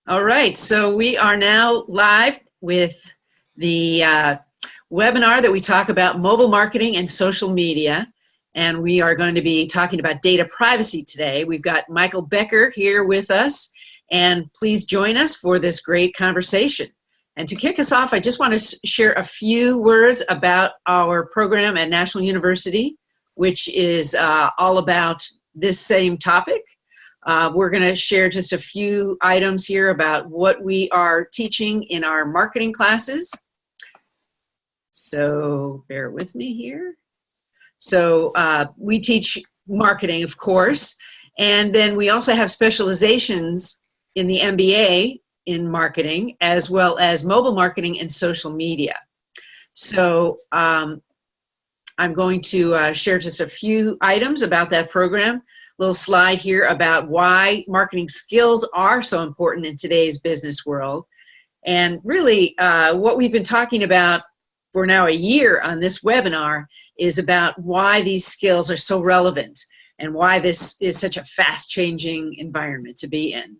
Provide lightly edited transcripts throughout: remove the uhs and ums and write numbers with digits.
All right, so we are now live with the webinar that we talk about mobile marketing and social media. And we are going to be talking about data privacy today. We've got Michael Becker here with us, and please join us for this great conversation. And to kick us off, I just want to share a few words about our program at National University, which is all about this same topic. We're going to share just a few items here about what we are teaching in our marketing classes. So bear with me here. So we teach marketing, of course, and then we also have specializations in the MBA in marketing, as well as mobile marketing and social media. So I'm going to share just a few items about that program. Little slide here about why marketing skills are so important in today's business world. And really what we've been talking about for now a year on this webinar is about why these skills are so relevant and why this is such a fast changing environment to be in.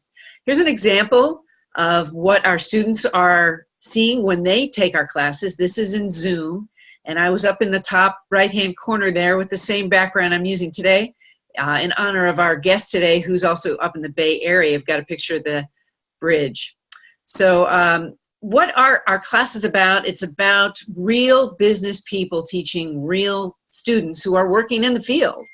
Here's an example of what our students are seeing when they take our classes. This is in Zoom, and I was up in the top right hand corner there with the same background I'm using today. In honor of our guest today, who's also up in the Bay Area. I've got a picture of the bridge. So what are our classes about? It's about real business people teaching real students who are working in the field.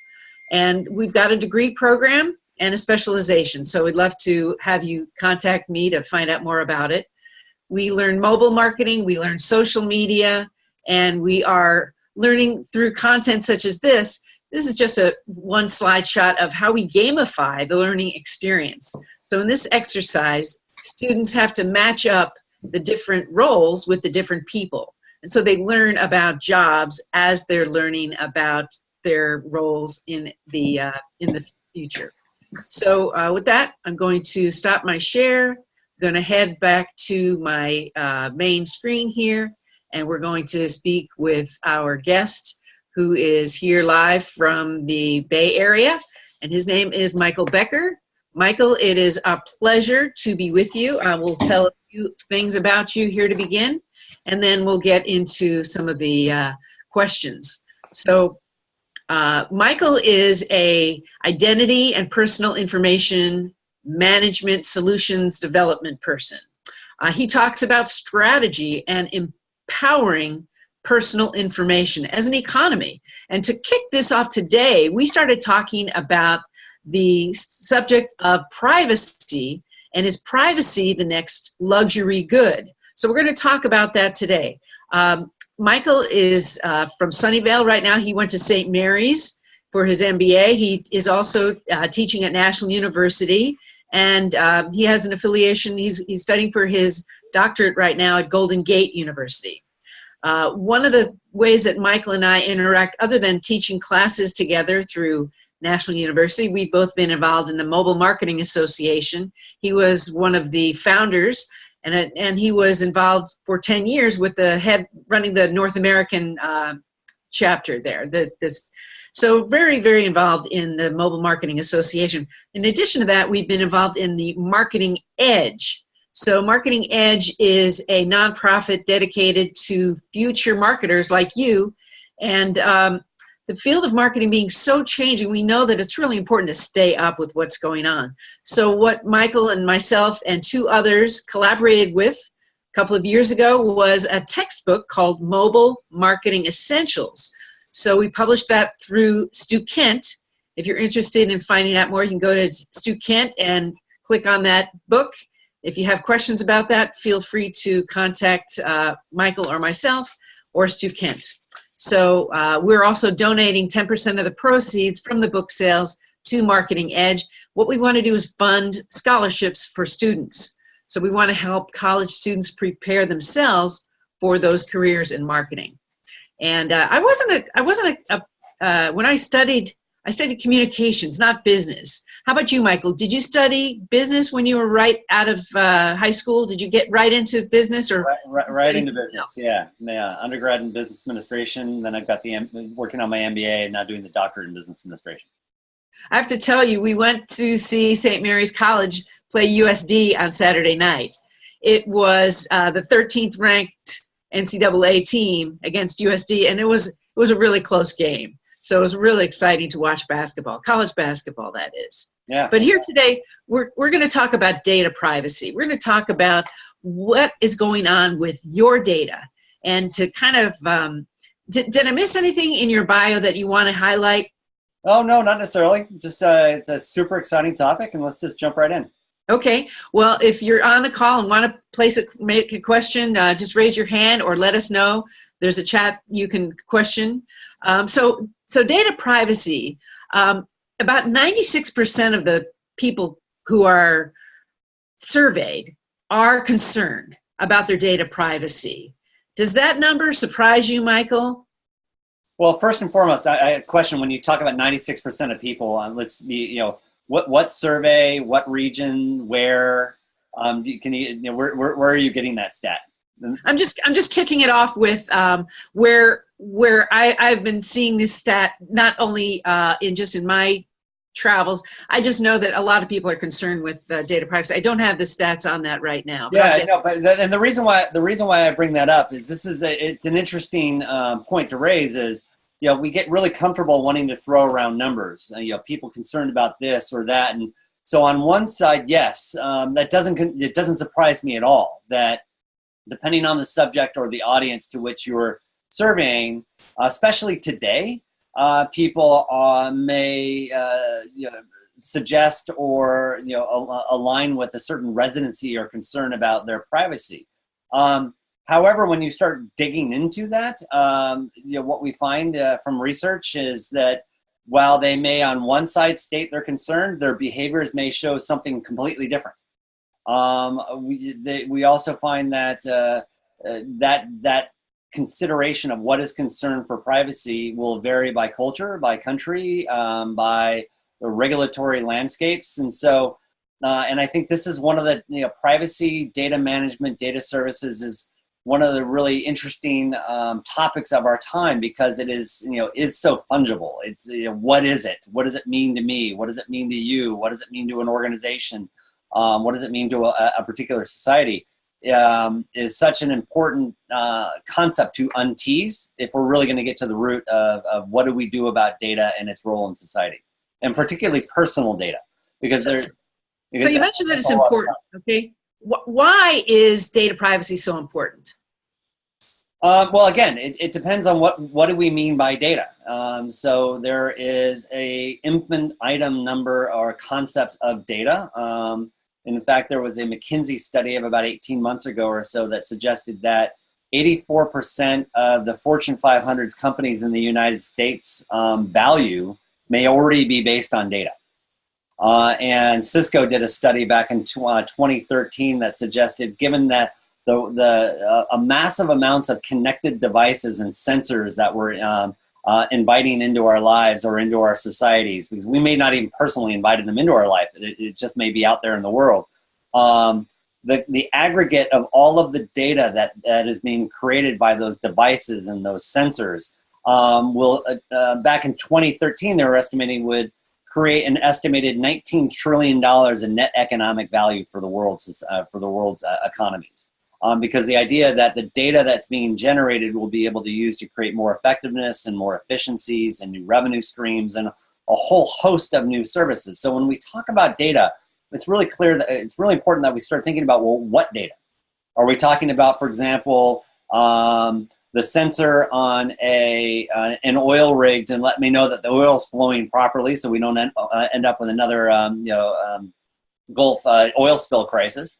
And we've got a degree program and a specialization. So we'd love to have you contact me to find out more about it. We learn mobile marketing, we learn social media, and we are learning through content such as this. This is just a one slide shot of how we gamify the learning experience. So in this exercise, students have to match up the different roles with the different people. And so they learn about jobs as they're learning about their roles in the future. So with that, I'm going to stop my share. I'm going to head back to my main screen here, and we're going to speak with our guest, who is here live from the Bay Area, and his name is Michael Becker. Michael, it is a pleasure to be with you. I will tell a few things about you here to begin, and then we'll get into some of the questions. So Michael is a identity and personal information management solutions development person. He talks about strategy and empowering personal information as an economy. And to kick this off today, we started talking about the subject of privacy, and is privacy the next luxury good? So we're going to talk about that today. Michael is from Sunnyvale right now. He went to St. Mary's for his MBA. He is also teaching at National University, and he has an affiliation. He's studying for his doctorate right now at Golden Gate University. One of the ways that Michael and I interact, other than teaching classes together through National University, we've both been involved in the Mobile Marketing Association. He was one of the founders, and he was involved for 10 years with the head running the North American chapter there. So very, very involved in the Mobile Marketing Association. In addition to that, we've been involved in the Marketing Edge. So Marketing Edge is a nonprofit dedicated to future marketers like you. And the field of marketing being so changing, we know that it's really important to stay up with what's going on. So what Michael and myself and two others collaborated with a couple of years ago was a textbook called Mobile Marketing Essentials. So we published that through Stu Kent. If you're interested in finding out more, you can go to Stu Kent and click on that book. If you have questions about that, feel free to contact Michael or myself or Stu Kent. So we're also donating 10% of the proceeds from the book sales to Marketing Edge. What we want to do is fund scholarships for students. So we want to help college students prepare themselves for those careers in marketing. And when I studied communications, not business. How about you, Michael? Did you study business when you were right out of high school? Did you get right into business, or right into business? Yeah, undergrad in business administration. Then I've got working on my MBA and now doing the doctorate in business administration. I have to tell you, we went to see St. Mary's College play USD on Saturday night. It was the 13th ranked NCAA team against USD, and it was a really close game. So it was really exciting to watch basketball, college basketball, that is. Yeah. But here today, we're going to talk about data privacy. We're going to talk about what is going on with your data. And to kind of, did I miss anything in your bio that you want to highlight? Oh, no, not necessarily. Just it's a super exciting topic, and let's just jump right in. Okay. Well, if you're on the call and want to make a question, just raise your hand or let us know. There's a chat you can question. So data privacy, about 96% of the people who are surveyed are concerned about their data privacy. Does that number surprise you, Michael? Well, first and foremost, I had a question. When you talk about 96% of people, let's be, what survey, what region, where, where are you getting that stat? I'm just kicking it off with where I've been seeing this stat not only in my travels. I just know that a lot of people are concerned with data privacy. I don't have the stats on that right now. Yeah, I know, and the reason why I bring that up is it's an interesting point to raise. Is we get really comfortable wanting to throw around numbers. People concerned about this or that, and so on one side, yes, it doesn't surprise me at all that depending on the subject or the audience to which you're surveying, especially today, people may suggest or align with a certain residency or concern about their privacy. However, when you start digging into that, what we find from research is that while they may on one side state they're concerned, their behaviors may show something completely different. We also find that that consideration of what is concern for privacy will vary by culture, by country, by the regulatory landscapes, and so and I think this is one of the privacy, data management, data services is one of the really interesting topics of our time because it is so fungible. It's what is it? What does it mean to me? What does it mean to you? What does it mean to an organization? What does it mean to a particular society? Is such an important concept to untease if we're really going to get to the root of what do we do about data and its role in society, and particularly personal data, because there's. So you mentioned that it's important. Okay, why is data privacy so important? Well, again, it depends on what do we mean by data. So there is a infant item number or concept of data. In fact, there was a McKinsey study of about 18 months ago or so that suggested that 84% of the Fortune 500's companies in the United States value may already be based on data. And Cisco did a study back in 2013 that suggested, given that a massive amounts of connected devices and sensors that we're inviting into our lives or into our societies, because we may not even personally invited them into our life. It just may be out there in the world. The aggregate of all of the data that is being created by those devices and those sensors will, back in 2013, they were estimating would create an estimated $19 trillion in net economic value for the world's economies. Because the idea that the data that's being generated will be able to use to create more effectiveness and more efficiencies and new revenue streams and a whole host of new services. So when we talk about data, it's really clear that it's really important that we start thinking about, well, what data? Are we talking about, for example, the sensor on an oil rig to let me know that the oil is flowing properly so we don't end up with another Gulf oil spill crisis?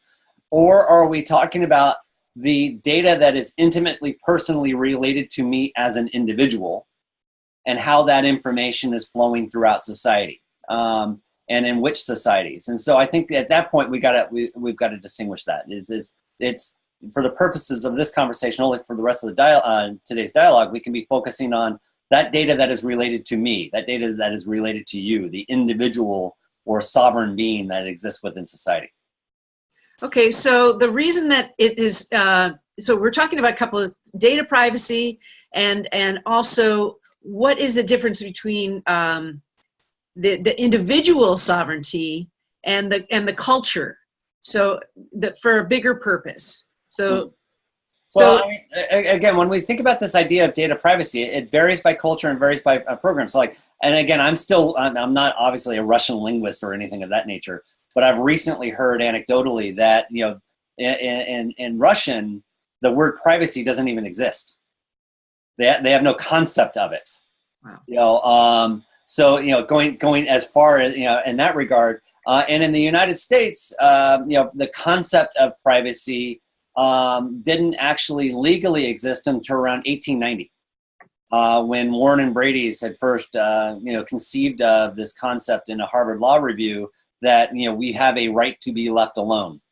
Or are we talking about the data that is intimately, personally related to me as an individual and how that information is flowing throughout society and in which societies? And so I think at that point we've got to distinguish that. It's for the purposes of this conversation, only for the rest of the today's dialogue, we can be focusing on that data that is related to me, that data that is related to you, the individual or sovereign being that exists within society. Okay, so the reason that it is, so we're talking about a couple of data privacy and also what is the difference between the individual sovereignty and the culture. So that for a bigger purpose. So well, I mean, again, when we think about this idea of data privacy, it varies by culture and varies by program. So like, and again, I'm not obviously a Russian linguist or anything of that nature, but I've recently heard anecdotally that, you know, in Russian, the word privacy doesn't even exist. They have no concept of it. Wow. You know, so, you know, going as far as, you know, in that regard, and in the United States, you know, the concept of privacy didn't actually legally exist until around 1890, when Warren and Brady's had first, you know, conceived of this concept in a Harvard Law Review that, you know, we have a right to be left alone.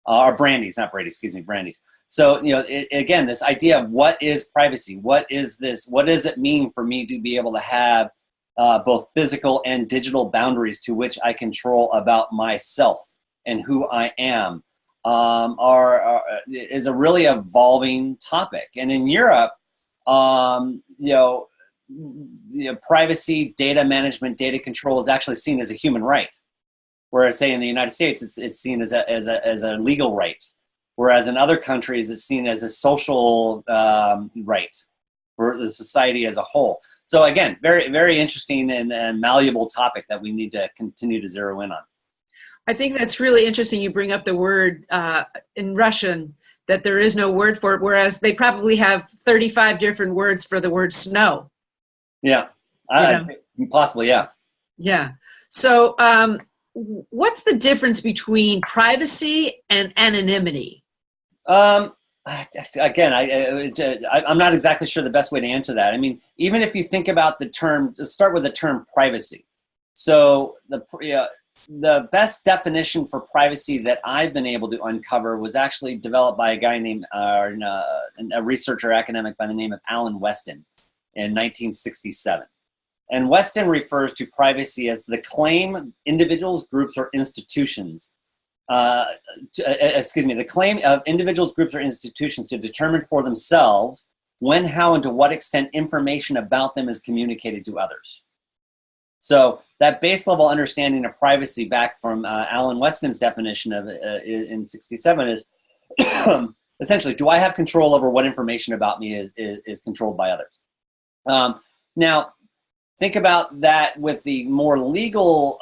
Or Brandeis, not Brady, excuse me, Brandeis. So, you know, again, this idea of what is privacy? What is this? What does it mean for me to be able to have both physical and digital boundaries to which I control about myself and who I am? Is a really evolving topic. And in Europe, you know, privacy, data management, data control is actually seen as a human right. Whereas, say, in the United States, it's seen as a legal right. Whereas in other countries, it's seen as a social right for the society as a whole. So again, very, very interesting and malleable topic that we need to continue to zero in on. I think that's really interesting. You bring up the word in Russian that there is no word for it, whereas they probably have 35 different words for the word snow. Yeah, possibly, yeah. Yeah. So what's the difference between privacy and anonymity? Again, I'm not exactly sure the best way to answer that. I mean, even if you think about the term, let's start with the term privacy. So the best definition for privacy that I've been able to uncover was actually developed by a guy named, a researcher academic by the name of Alan Weston in 1967. And Weston refers to privacy as the claim individuals, groups, or institutions, the claim of individuals, groups, or institutions to determine for themselves when, how, and to what extent information about them is communicated to others. So that base level understanding of privacy back from Alan Weston's definition of in 67 is essentially, do I have control over what information about me is controlled by others? Now, think about that with the more legal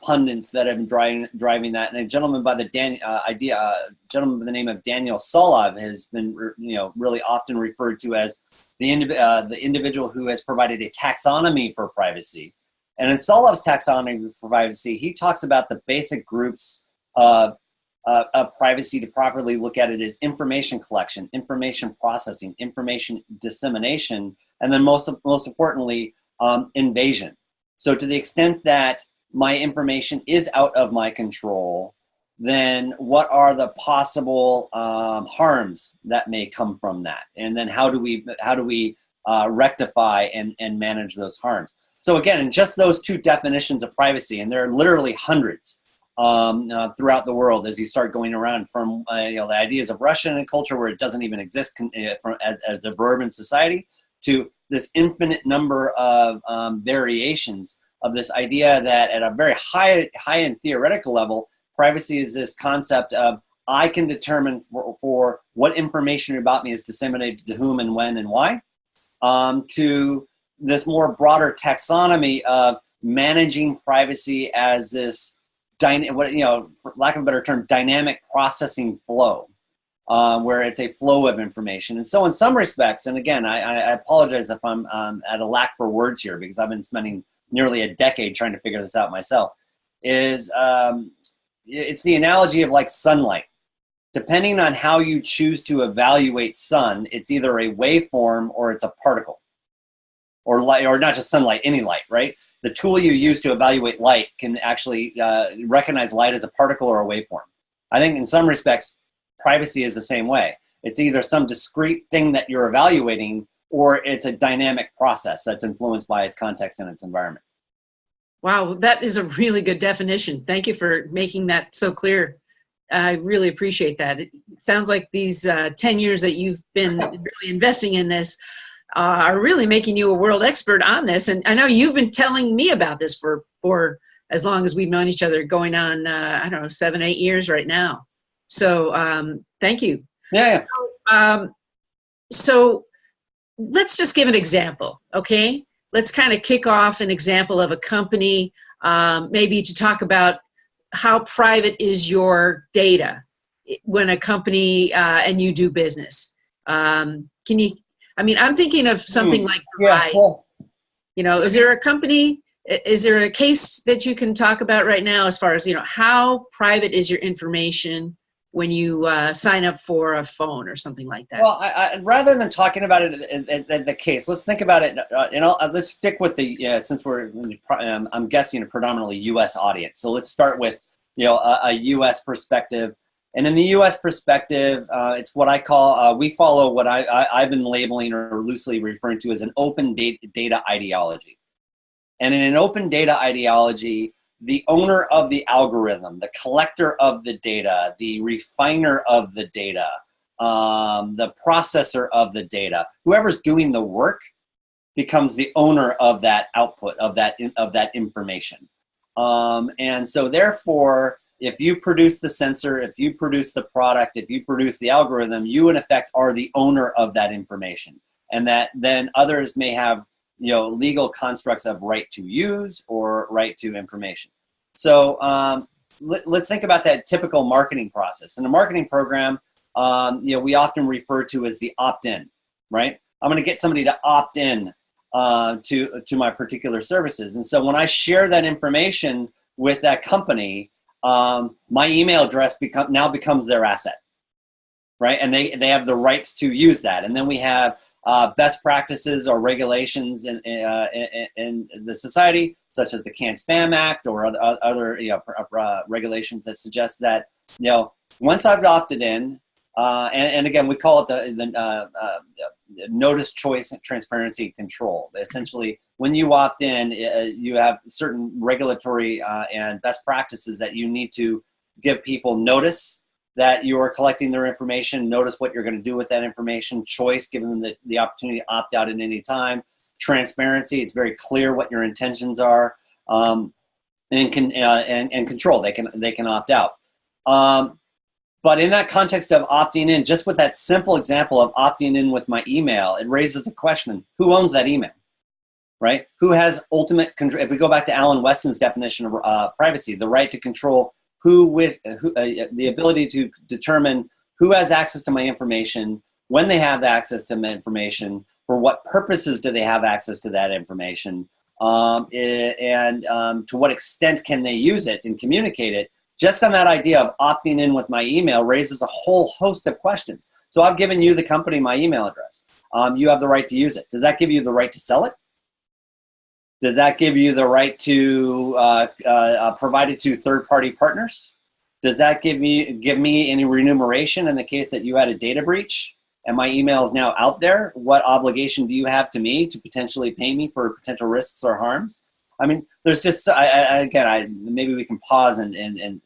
pundits that have been driving that, and a gentleman by the gentleman by the name of Daniel Solov has been, you know, really often referred to as the individual who has provided a taxonomy for privacy. And in Solov's taxonomy for privacy, he talks about the basic groups of privacy to properly look at it as information collection, information processing, information dissemination, and then most importantly, invasion. So to the extent that my information is out of my control, then what are the possible harms that may come from that? And then how do we rectify and manage those harms? So again, in just those two definitions of privacy, and there are literally hundreds throughout the world as you start going around from the ideas of Russian culture where it doesn't even exist as the suburban society to this infinite number of variations of this idea that at a very high and theoretical level, privacy is this concept of I can determine for what information about me is disseminated to whom and when and why, to this more broader taxonomy of managing privacy as this, for lack of a better term, dynamic processing flow, where it's a flow of information. And so in some respects, and again, I apologize if I'm at a lack for words here because I've been spending nearly a decade trying to figure this out myself, it's the analogy of like sunlight. Depending on how you choose to evaluate sun, it's either a waveform or it's a particle. Or light, or not just sunlight, any light, right? The tool you use to evaluate light can actually recognize light as a particle or a waveform. I think in some respects, privacy is the same way. It's either some discrete thing that you're evaluating, or it's a dynamic process that's influenced by its context and its environment. Wow, that is a really good definition. Thank you for making that so clear. I really appreciate that. It sounds like these 10 years that you've been really investing in this are really making you a world expert on this. And I know you've been telling me about this for as long as we've known each other, going on, I don't know, 7, 8 years right now. So thank you. Yeah. So let's just give an example, okay? Let's kind of kick off an example of a company, maybe to talk about how private is your data when a company and you do business. Can you, I mean, I'm thinking of something like Derived. Well, is there a company, is there a case that you can talk about right now as far as, how private is your information when you sign up for a phone or something like that? Well, rather than talking about it in the case, let's think about it. Let's stick with the since I'm guessing a predominantly U.S. audience. So let's start with a U.S. perspective. And in the U.S. perspective, it's what I call we follow what I've been labeling or loosely referring to as an open data ideology. And in an open data ideology, the owner of the algorithm, the collector of the data, the refiner of the data, the processor of the data, whoever's doing the work becomes the owner of that output, of that information. And so therefore, if you produce the sensor, if you produce the product, if you produce the algorithm, you in effect are the owner of that information. And that then others may have legal constructs of right to use or right to information. So let's think about that typical marketing process. In a marketing program, we often refer to as the opt-in, right? I'm going to get somebody to opt in to my particular services. And so when I share that information with that company, my email address now becomes their asset, right? And they have the rights to use that. And then we have best practices or regulations in the society, such as the Can't Spam Act or other regulations that suggest that once I've opted in, and again we call it the notice, choice, transparency, and control. Essentially, when you opt in, you have certain regulatory and best practices that you need to give people notice that you are collecting their information, notice what you're going to do with that information, choice, giving them the opportunity to opt out at any time, transparency, it's very clear what your intentions are, and control, they can opt out. But in that context of opting in, just with that simple example of opting in with my email, it raises a question: who owns that email, right? Who has ultimate control? If we go back to Alan Weston's definition of privacy, the right to control the ability to determine who has access to my information, when they have access to my information, for what purposes do they have access to that information, and to what extent can they use it and communicate it. Just on that idea of opting in with my email raises a whole host of questions. So I've given you, the company, my email address. You have the right to use it. Does that give you the right to sell it? Does that give you the right to provide it to third-party partners? Does that give me any remuneration in the case that you had a data breach and my email is now out there? What obligation do you have to me to potentially pay me for potential risks or harms? I mean, there's just, maybe we can pause and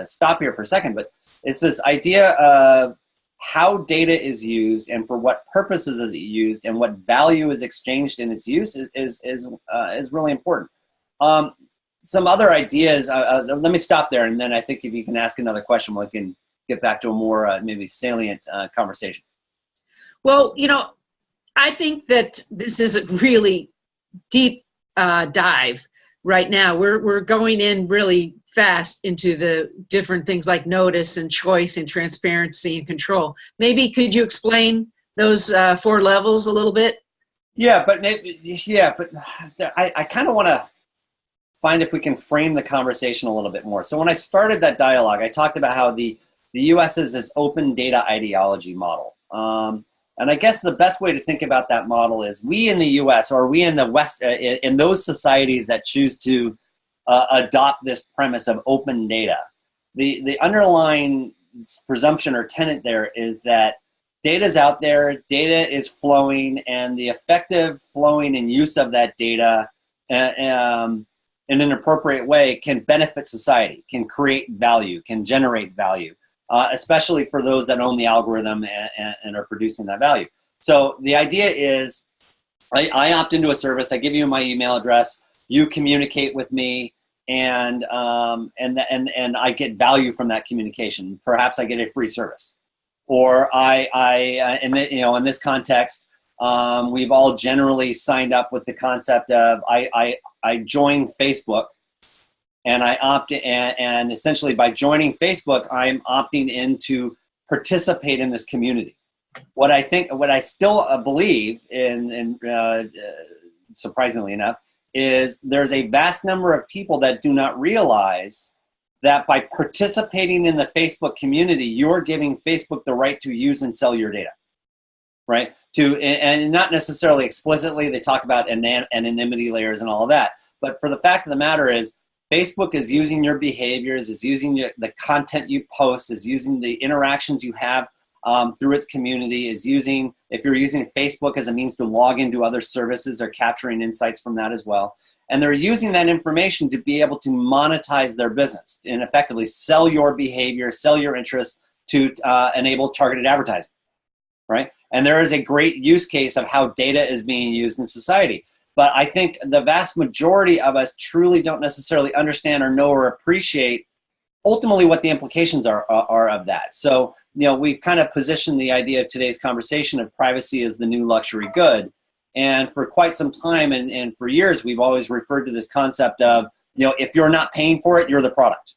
stop here for a second, but it's this idea of how data is used and for what purposes is it used and what value is exchanged in its use is really important. Some other ideas, let me stop there, and then I think if you can ask another question, we can get back to a more maybe salient conversation. Well, I think that this is a really deep dive right now. We're going in really fast into the different things like notice and choice and transparency and control. Maybe could you explain those 4 levels a little bit? Yeah, but I kind of want to find if we can frame the conversation a little bit more. So when I started that dialogue, I talked about how the U.S. is this open data ideology model. And I guess the best way to think about that model is we in the U.S. or we in the West, in those societies that choose to adopt this premise of open data, the underlying presumption or tenet there is that data is out there, data is flowing, and the effective flowing and use of that data in an appropriate way can benefit society, can create value, can generate value. Especially for those that own the algorithm and are producing that value. So the idea is I opt into a service, I give you my email address, you communicate with me, and I get value from that communication. Perhaps I get a free service, or in this context, we've all generally signed up with the concept of I join Facebook, and I opt in, and essentially by joining Facebook, I'm opting in to participate in this community. What I still believe in, surprisingly enough, is there's a vast number of people that do not realize that by participating in the Facebook community, you're giving Facebook the right to use and sell your data, right? And not necessarily explicitly, they talk about anonymity layers and all of that. But for the fact of the matter is, Facebook is using your behaviors, is using the content you post, is using the interactions you have through its community, is using, if you're using Facebook as a means to log into other services, they're capturing insights from that as well. And they're using that information to be able to monetize their business and effectively sell your behavior, sell your interests to enable targeted advertising, right? And there is a great use case of how data is being used in society. But I think the vast majority of us truly don't necessarily understand or know or appreciate ultimately what the implications are of that. So, we've kind of positioned the idea of today's conversation of privacy as the new luxury good. And for quite some time and for years, we've always referred to this concept of, if you're not paying for it, you're the product.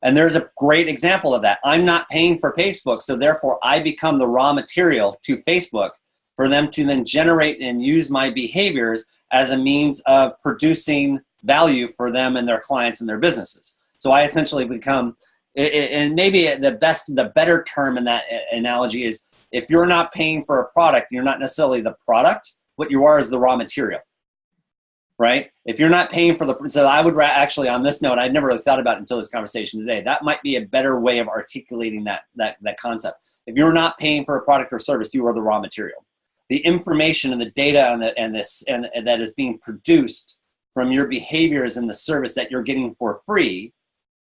And there's a great example of that. I'm not paying for Facebook, so therefore I become the raw material to Facebook for them to then generate and use my behaviors as a means of producing value for them and their clients and their businesses. So I essentially become, and maybe the better term in that analogy is, if you're not paying for a product, you're not necessarily the product. What you are is the raw material, right? If you're not paying for so I would actually, on this note, I'd never really thought about it until this conversation today. That might be a better way of articulating that concept. If you're not paying for a product or service, you are the raw material. The information and the data and that is being produced from your behaviors and the service that you're getting for free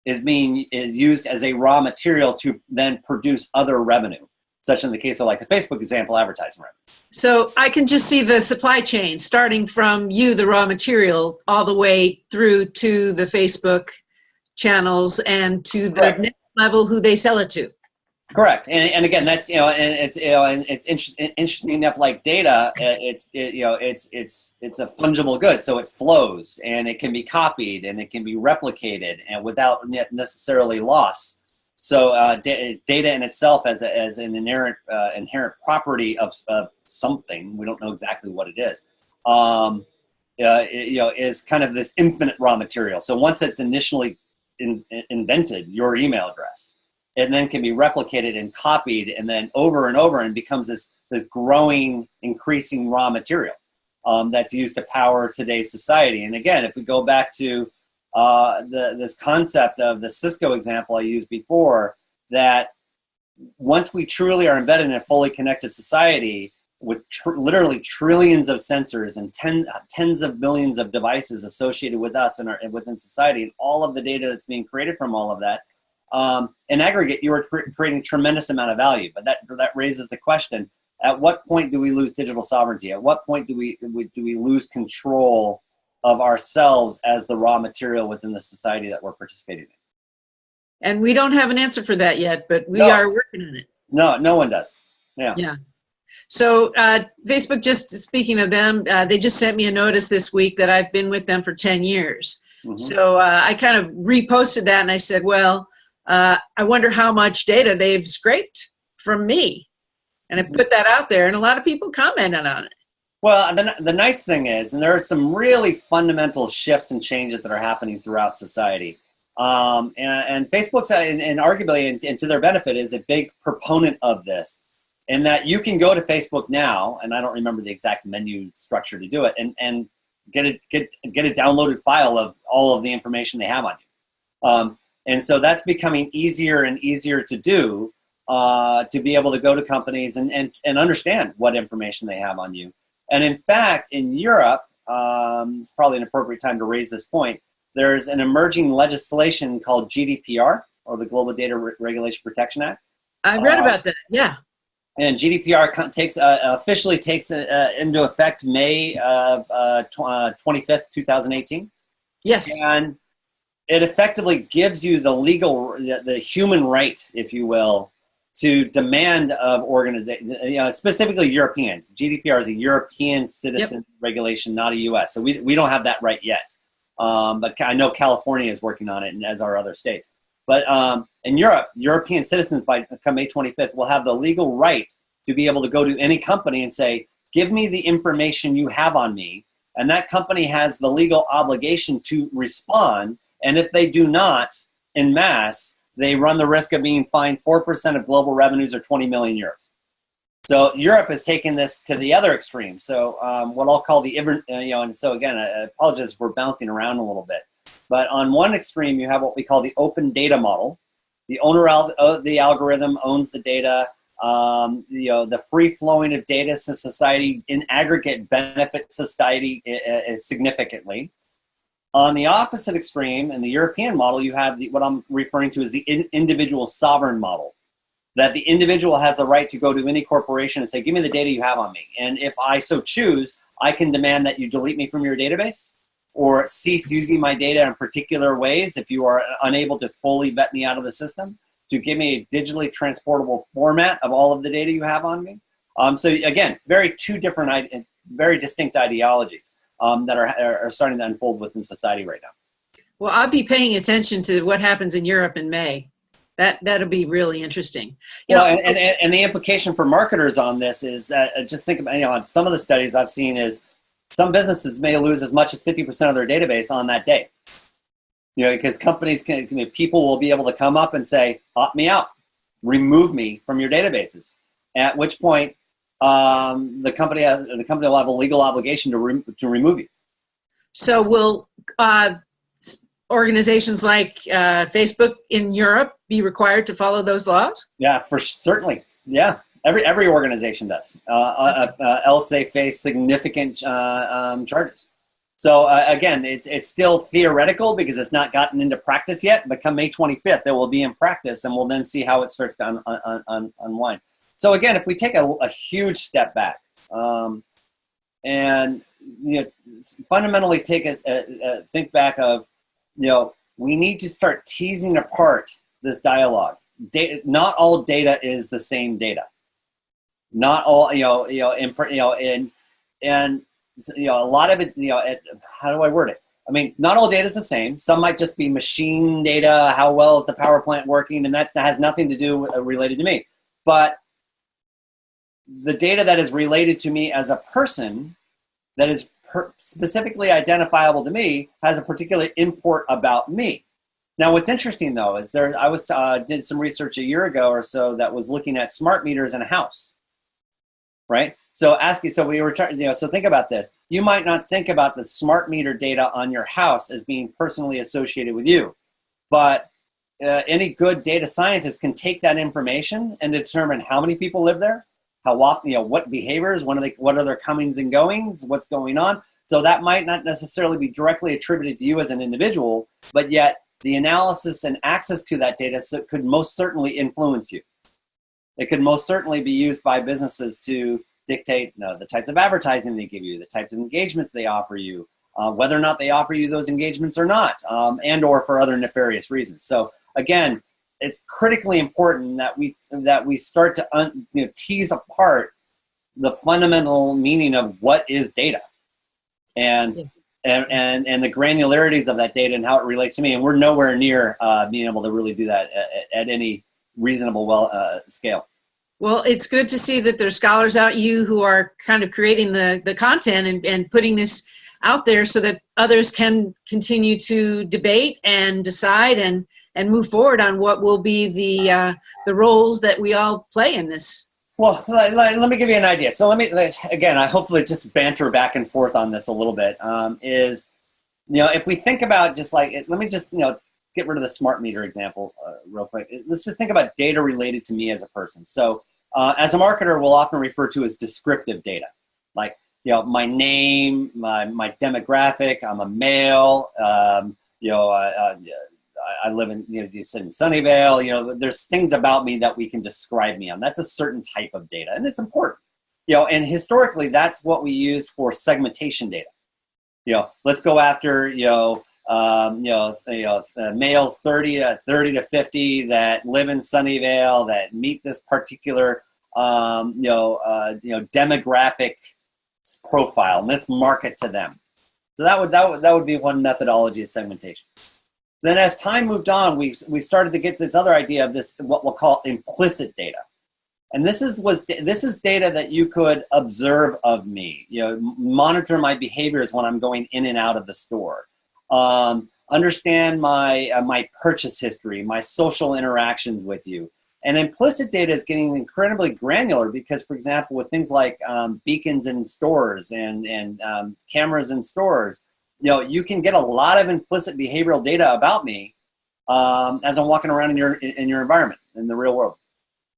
is used as a raw material to then produce other revenue, such in the case of like the Facebook example, advertising revenue. So I can just see the supply chain starting from you, the raw material, all the way through to the Facebook channels and to the next level who they sell it to. Correct, and again, that's and it's interesting enough. Like data, it's a fungible good, so it flows and it can be copied and it can be replicated and without necessarily loss. So data in itself, as an inherent property of something, we don't know exactly what it is. Is kind of this infinite raw material. So once it's initially invented, your email address, it then can be replicated and copied and then over and over and becomes this growing, increasing raw material that's used to power today's society. And again, if we go back to this concept of the Cisco example I used before, that once we truly are embedded in a fully connected society with literally trillions of sensors and tens of billions of devices associated with us and within society, and all of the data that's being created from all of that, in aggregate, you are creating a tremendous amount of value. But that raises the question: at what point do we lose digital sovereignty? At what point do we lose control of ourselves as the raw material within the society that we're participating in? And we don't have an answer for that yet, but we are working on it. No one does. Yeah. So Facebook, just speaking of them, they just sent me a notice this week that I've been with them for 10 years. Mm-hmm. So I kind of reposted that and I said, well, I wonder how much data they've scraped from me. And I put that out there and a lot of people commented on it. Well, the nice thing is, and there are some really fundamental shifts and changes that are happening throughout society. And Facebook's, and arguably, and to their benefit, is a big proponent of this, in that you can go to Facebook now, and I don't remember the exact menu structure to do it, and get a downloaded file of all of the information they have on you. And so that's becoming easier and easier to do, to be able to go to companies and understand what information they have on you. And in fact, in Europe, it's probably an appropriate time to raise this point, there's an emerging legislation called GDPR, or the Global Data Regulation Protection Act. I've read about that, yeah. And GDPR officially takes into effect May of 25th, 2018. Yes. And it effectively gives you the legal, the human right, if you will, to demand of organizations, specifically Europeans. GDPR is a European citizen regulation, not a U.S. So we don't have that right yet. But I know California is working on it, and as are other states. But in Europe, European citizens come May 25th will have the legal right to be able to go to any company and say, give me the information you have on me. And that company has the legal obligation to respond. And if they do not, en masse, they run the risk of being fined 4% of global revenues or 20 million euros. So Europe has taken this to the other extreme. So what I'll call and so again, I apologize for bouncing around a little bit. But on one extreme, you have what we call the open data model. The owner of the algorithm owns the data. The free flowing of data to society in aggregate benefits society significantly. On the opposite extreme, in the European model, you have what I'm referring to as the individual sovereign model, that the individual has the right to go to any corporation and say, give me the data you have on me. And if I so choose, I can demand that you delete me from your database or cease using my data in particular ways if you are unable to fully vet me out of the system, to give me a digitally transportable format of all of the data you have on me. So again, two different, very distinct ideologies that are starting to unfold within society right now. Well, I'll be paying attention to what happens in Europe in May. That'll be really interesting. And the implication for marketers on this is just think about, some of the studies I've seen is some businesses may lose as much as 50% of their database on that day. Because people will be able to come up and say, opt me out, remove me from your databases. At which point, the company will have a legal obligation to remove you. So will organizations like Facebook in Europe be required to follow those laws? Yeah, certainly. Yeah, every organization does. Else they face significant charges. So again, it's still theoretical because it's not gotten into practice yet. But come May 25th, it will be in practice, and we'll then see how it starts to unwind. So again, if we take a huge step back and fundamentally think back of, we need to start teasing apart this dialogue. Not all data is the same data. Not all, and a lot of it, how do I word it? I mean, not all data is the same. Some might just be machine data. How well is the power plant working? And that has nothing to do related to me. But the data that is related to me as a person, that is specifically identifiable to me, has a particular import about me. Now, what's interesting though is I did some research a year ago or so that was looking at smart meters in a house, right? So so think about this. You might not think about the smart meter data on your house as being personally associated with you, but any good data scientist can take that information and determine how many people live there, how often, what behaviors, what are their comings and goings, what's going on. So that might not necessarily be directly attributed to you as an individual, but yet the analysis and access to that data could most certainly influence you. It could most certainly be used by businesses to dictate the types of advertising they give you, the types of engagements they offer you, whether or not they offer you those engagements or not, and or for other nefarious reasons. So again, it's critically important that we start to tease apart the fundamental meaning of what is data, and the granularities of that data and how it relates to me. And we're nowhere near being able to really do that at any reasonable scale. Well, it's good to see that there's scholars out who are kind of creating the content and putting this out there so that others can continue to debate and decide and move forward on what will be the roles that we all play in this. Well, let me give you an idea. So I hopefully just banter back and forth on this a little bit. If we think about let me just get rid of the smart meter example real quick. Let's just think about data related to me as a person. So as a marketer, we'll often refer to as descriptive data, like my name, my demographic. I'm a male. I live in you said in Sunnyvale. There's things about me that we can describe me on. That's a certain type of data, and it's important. And historically, that's what we used for segmentation data. Let's go after Males 30 to 50 that live in Sunnyvale that meet this particular demographic profile, and let's market to them. So that would be one methodology of segmentation. Then as time moved on, we started to get this other idea of this, what we'll call implicit data. And this is data that you could observe of me, monitor my behaviors when I'm going in and out of the store, understand my purchase history, my social interactions with you. And implicit data is getting incredibly granular because, for example, with things like beacons in stores and cameras in stores, you can get a lot of implicit behavioral data about me as I'm walking around in your environment, in the real world.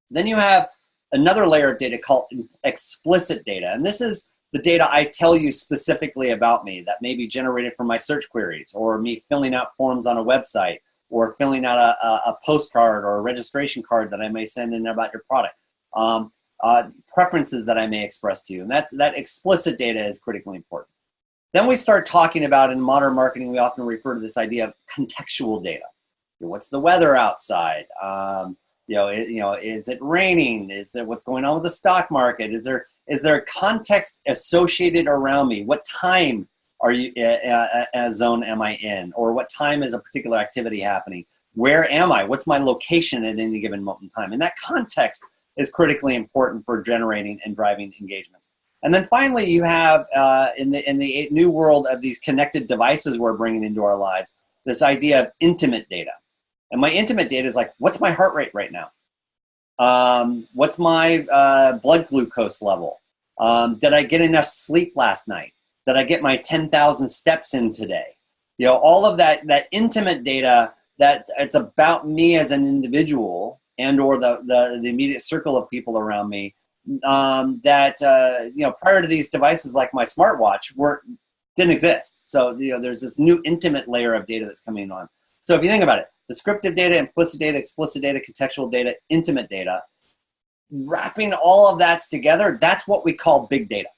Then you have another layer of data called explicit data. And this is the data I tell you specifically about me that may be generated from my search queries, or me filling out forms on a website, or filling out a postcard or a registration card that I may send in about your product. Preferences that I may express to you. And that explicit data is critically important. Then we start talking about, in modern marketing, we often refer to this idea of contextual data. What's the weather outside? Is it raining? Is there what's going on with the stock market? Is there context associated around me? What time are you zone am I in? Or what time is a particular activity happening? Where am I? What's my location at any given moment in time? And that context is critically important for generating and driving engagements. And then finally, you have in the new world of these connected devices we're bringing into our lives, this idea of intimate data. And my intimate data is like, what's my heart rate right now? What's my blood glucose level? Did I get enough sleep last night? Did I get my 10,000 steps in today? All of that intimate data that it's about me as an individual and or the immediate circle of people around me. Prior to these devices like my smartwatch didn't exist. So there's this new intimate layer of data that's coming on. So if you think about it, descriptive data, implicit data, explicit data, contextual data, intimate data, wrapping all of that together, that's what we call big data,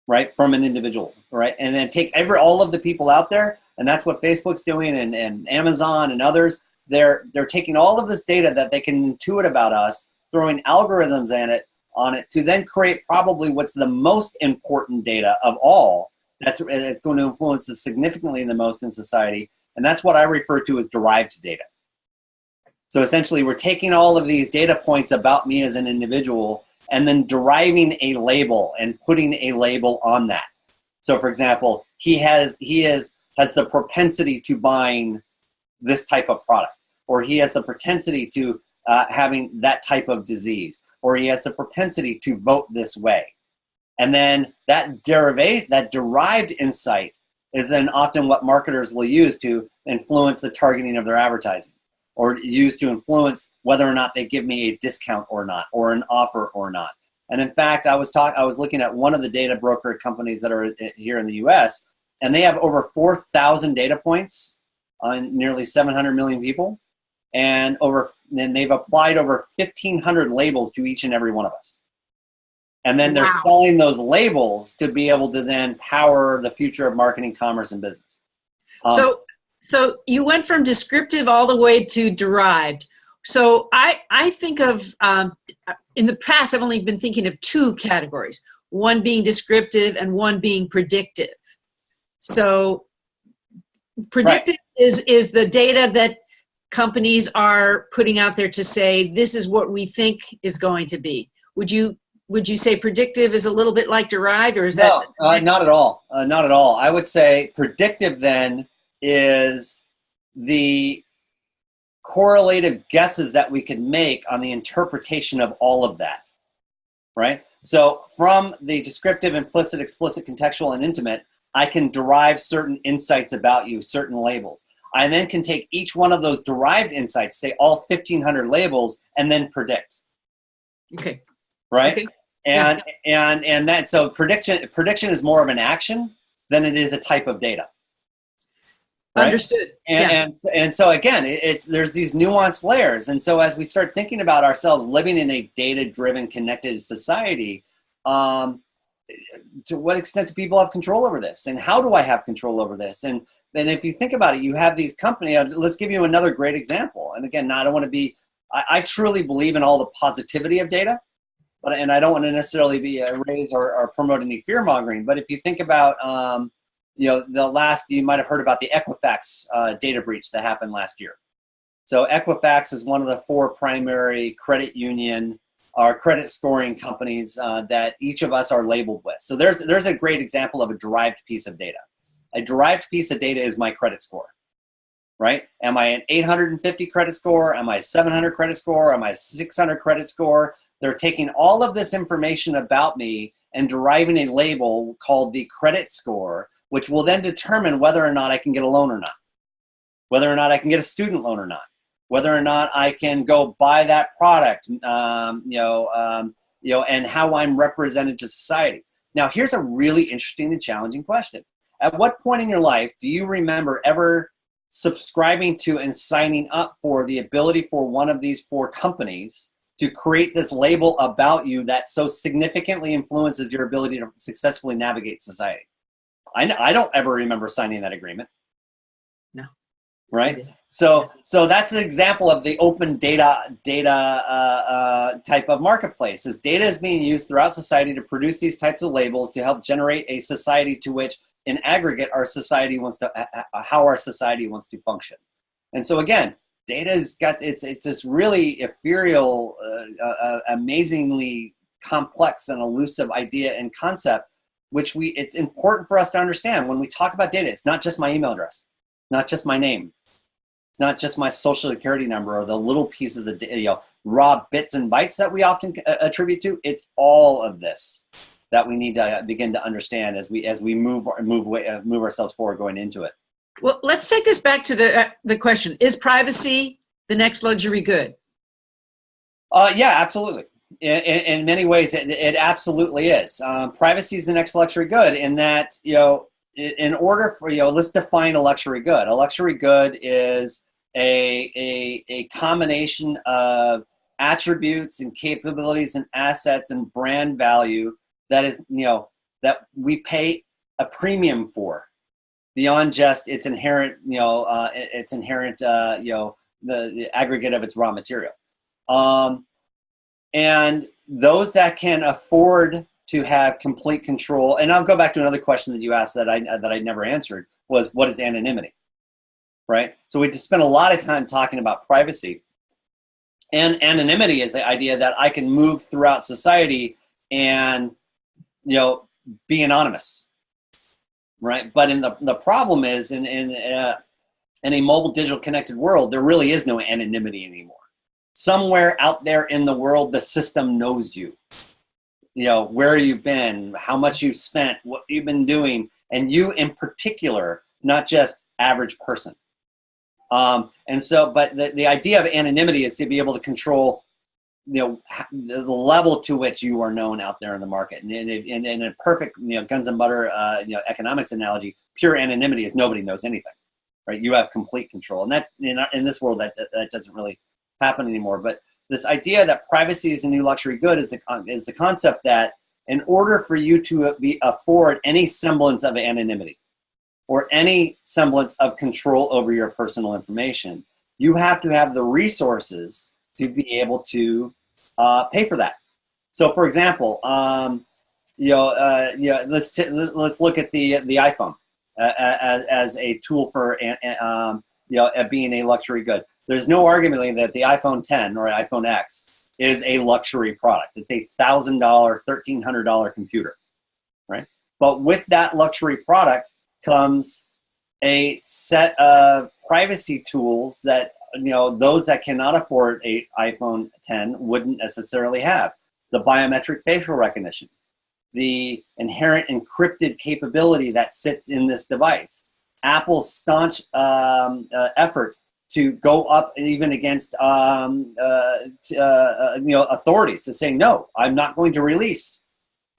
right? From an individual, right? And then take all of the people out there, and that's what Facebook's doing, and Amazon and others. They're taking all of this data that they can intuit about us, throwing algorithms on it to then create probably what's the most important data of all that's going to influence us significantly the most in society. And that's what I refer to as derived data. So essentially, we're taking all of these data points about me as an individual and then deriving a label and putting a label on that. So for example, he has the propensity to buying this type of product, or he has the propensity to having that type of disease, or he has the propensity to vote this way. And then that derived insight is then often what marketers will use to influence the targeting of their advertising, or use to influence whether or not they give me a discount or not, or an offer or not. And in fact, I was looking at one of the data broker companies that are here in the US, and they have over 4,000 data points on nearly 700 million people. And they've applied over 1,500 labels to each and every one of us. And then they're selling those labels to be able to then power the future of marketing, commerce, and business. So you went from descriptive all the way to derived. So I think of, in the past, I've only been thinking of two categories, one being descriptive and one being predictive. So predictive is the data that companies are putting out there to say, this is what we think is going to be. Would you say predictive is a little bit like derived, or is that? No, not at all. Not at all. I would say predictive then is the correlative guesses that we can make on the interpretation of all of that, right? So from the descriptive, implicit, explicit, contextual, and intimate, I can derive certain insights about you, certain labels. I then can take each one of those derived insights, say all 1,500 labels, and then predict. Okay. Right? Okay. And that, so prediction is more of an action than it is a type of data. Right? Understood. And so again, there's these nuanced layers. And so as we start thinking about ourselves living in a data-driven, connected society, to what extent do people have control over this? And how do I have control over this? And then if you think about it, you have these companies. Let's give you another great example. And again, I don't want to be, I truly believe in all the positivity of data, and I don't want to necessarily be raise or promote any fear mongering. But if you think about, you might have heard about the Equifax data breach that happened last year. So Equifax is one of the 4 primary credit union or credit scoring companies that each of us are labeled with. So there's a great example of a derived piece of data. A derived piece of data is my credit score, right? Am I an 850 credit score? Am I a 700 credit score? Am I a 600 credit score? They're taking all of this information about me and deriving a label called the credit score, which will then determine whether or not I can get a loan or not, whether or not I can get a student loan or not, whether or not I can go buy that product, and how I'm represented to society. Now, here's a really interesting and challenging question. At what point in your life do you remember ever subscribing to and signing up for the ability for one of these 4 companies to create this label about you that so significantly influences your ability to successfully navigate society? I don't ever remember signing that agreement. No. Right? So that's an example of the open data type of marketplace. As data is being used throughout society to produce these types of labels to help generate a society to which, in aggregate, how our society wants to function. And so again, data's got it's this really ethereal, amazingly complex and elusive idea and concept, which it's important for us to understand when we talk about data. It's not just my email address, not just my name. It's not just my social security number or the little pieces of raw bits and bytes that we often attribute to. It's all of this that we need to begin to understand as we move ourselves forward going into it. Well, let's take this back to the question: is privacy the next luxury good? Yeah, absolutely. In many ways, it absolutely is. Privacy is the next luxury good in that, in order for, let's define a luxury good. A luxury good is a combination of attributes and capabilities and assets and brand value that is, that we pay a premium for beyond just its inherent, the aggregate of its raw material. And those that can afford to have complete control, and I'll go back to another question that you asked that I never answered, was what is anonymity, right? So we just spent a lot of time talking about privacy. And anonymity is the idea that I can move throughout society and, be anonymous, right? But the problem is in a mobile digital connected world, there really is no anonymity anymore. Somewhere out there in the world, the system knows you. Where you've been, how much you've spent, what you've been doing, and you in particular, not just average person. But the idea of anonymity is to be able to control, the level to which you are known out there in the market. And in a perfect, guns and butter, economics analogy, pure anonymity is nobody knows anything, right? You have complete control, and that in this world that doesn't really happen anymore. But this idea that privacy is a new luxury good is the concept that in order for you to afford any semblance of anonymity or any semblance of control over your personal information, you have to have the resources to be able to pay for that. So, for example, let's look at the iPhone as a tool for being a luxury good. There's no argument that the iPhone 10 or iPhone X is a luxury product. It's a $1,000, $1,300 computer, right? But with that luxury product comes a set of privacy tools that, those that cannot afford an iPhone 10 wouldn't necessarily have. The biometric facial recognition, the inherent encrypted capability that sits in this device, Apple's staunch effort to go up even against authorities to say, no, I'm not going to release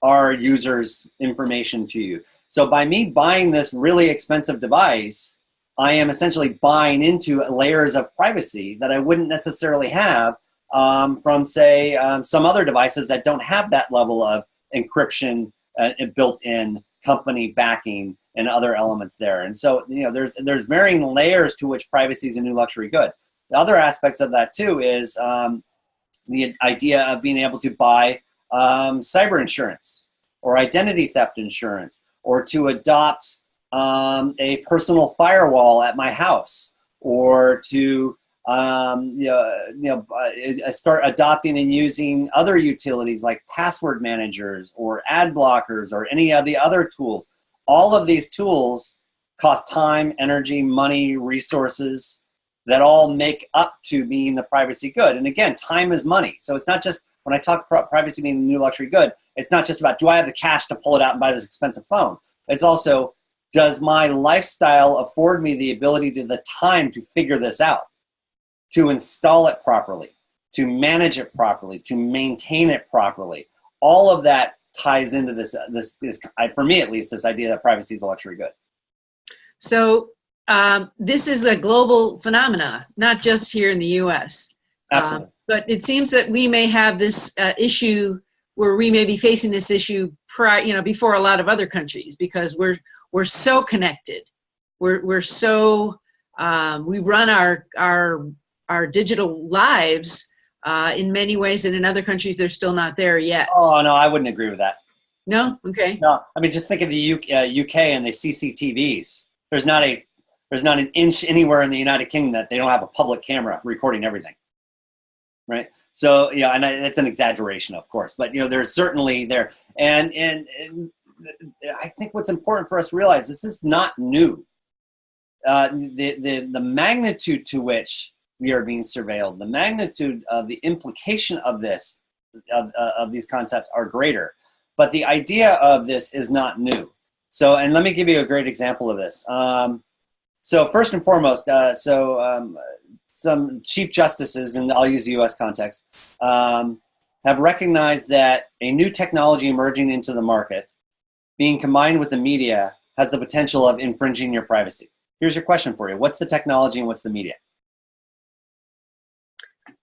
our users' information to you. So by me buying this really expensive device, I am essentially buying into layers of privacy that I wouldn't necessarily have from, say, some other devices that don't have that level of encryption and built-in company backing and other elements there. And so, there's varying layers to which privacy is a new luxury good. The other aspects of that too is the idea of being able to buy cyber insurance or identity theft insurance, or to adopt a personal firewall at my house, or to start adopting and using other utilities like password managers or ad blockers or any of the other tools. All of these tools cost time, energy, money, resources that all make up to being the privacy good. And again, time is money. So it's not just, when I talk privacy being the new luxury good, it's not just about, do I have the cash to pull it out and buy this expensive phone? It's also, does my lifestyle afford me the ability to the time to figure this out, to install it properly, to manage it properly, to maintain it properly? All of that ties into this, for me at least, this idea that privacy is a luxury good. So this is a global phenomena, not just here in the U.S. Absolutely. But it seems that we may have this issue, where we may be facing this issue before a lot of other countries, because we're so connected. We're so we run our digital lives in many ways, and in other countries they're still not there yet. Oh no, I wouldn't agree with that. No? Okay. No, I mean, just think of the UK and the CCTVs. There's not an inch anywhere in the United Kingdom that they don't have a public camera recording everything, right? So and it's an exaggeration, of course, but there's certainly there, and I think what's important for us to realize, this is not new. The magnitude to which we are being surveilled, the magnitude of the implication of this, of these concepts, are greater. But the idea of this is not new. So, and let me give you a great example of this. So first and foremost, some chief justices, and I'll use the U.S. context, have recognized that a new technology emerging into the market, being combined with the media, has the potential of infringing your privacy. Here's your question for you. What's the technology and what's the media?